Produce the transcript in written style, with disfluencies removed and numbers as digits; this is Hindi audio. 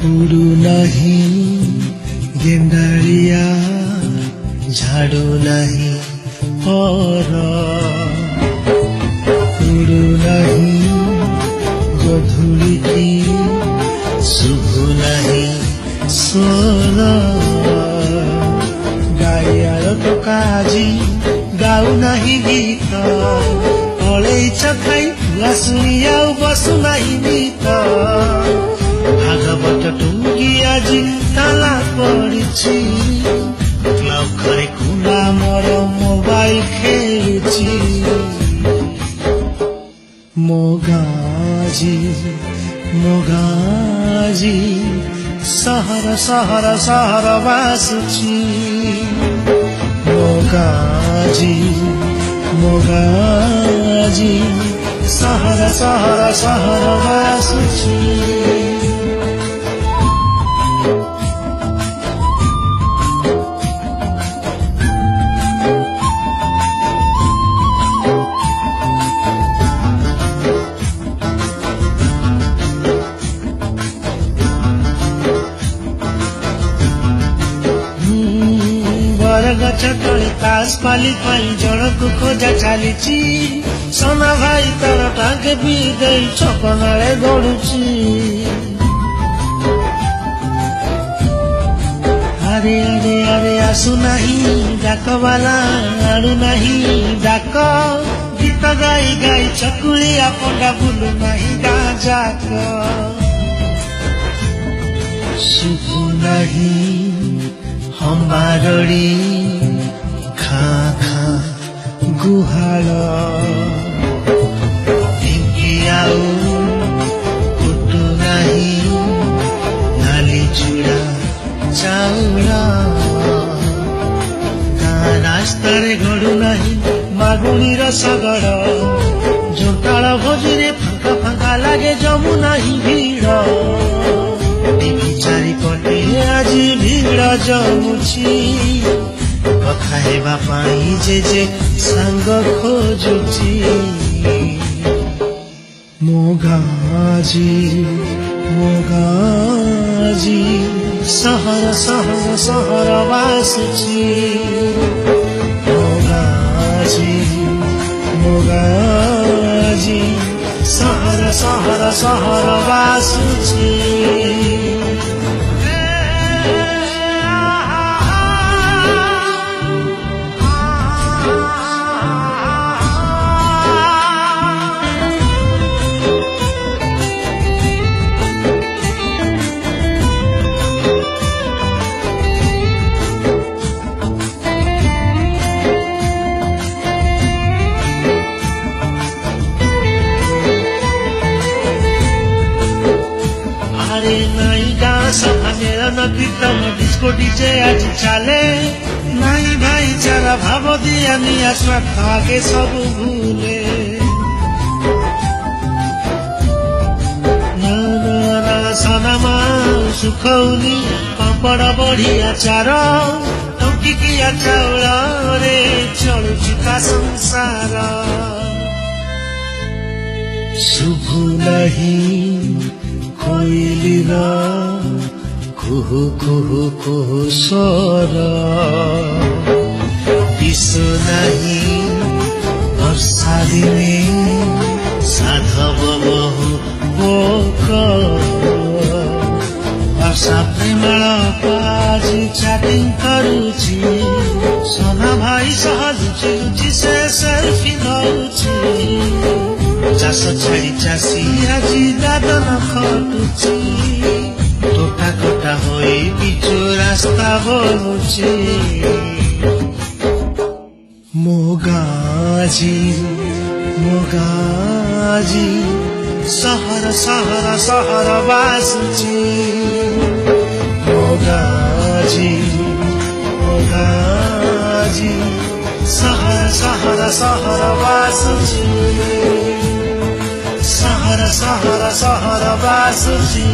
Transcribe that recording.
उड़ू नहीं गेंडारिया झाड़ू नहीं और उड़ू नहीं गधुली की शुभू नहीं सोल गाइयार तो काजी गाऊ नहीं गीत पलैछ खाई लासुनी आउ बसु नहीं गीत भागवत टुंगी আজি ताला पड़िछि क्लब घरे खुला मोर मोबाइल खेलुछि मोगाजी मोगाजी सहर सहर सहर बासुछि मोगाजी मोगाजी सहर सहर सहर बासुछि गछ तले तास पाली पाई जड़को खोजा चलीची सोना भाई तर टांगे भी गई छपनाले दौड़ुची अरे अरे अरे आसु नहीं डाक वाला आड़ू नहीं डाक गीत गाई गाई चकुलिया पंडा बुलू नहीं गाजाक शुभु नहीं हमारी खा खा गुहाल आउ कुटु नहीं नाली चूड़ा चाउल गाँ रास्ता गड़ू नहीं मागुणी रसगड़ जोताल भोजी फांका फांका लगे जमु नहीं भीड़ चारिपटे आज भीड़ जमुछि कथा हेबा पाई जे सांग खोजुछि मोगाजी मोगाजी सहर सहर सहर बासुछि मोगाजी मोगाजी सहर सहर सहर बासुछि कीर्तन डिस्को डीजे आज चले नहीं भाईचारा भाव दिया निया स्वार्थ आगे सब भूले सनमा सुखौली पापड़ बढ़िया चार टंकिया चाउल रे चलुछि का संसार शुभु नहीं कोइलीर कुहु कुहु कुहु स्वर दिशु नहीं वर्षा दिने साधव बहु बोक वर्षा प्रेमळ पाजी चैटिंग करुछि सोना भाई सह लुचि लुचि से सेल्फी नउछि चाष छाड़ी चाषी आजी दादन खटुछि टोटा टोटा होई बिचु रास्ता बोलुछि मोगाजी मोगाजी सहर सहर सहर बासुछि मोगाजी मोगाजी सहर सहर सहर बासुछि सहर सहर सहर बासुछि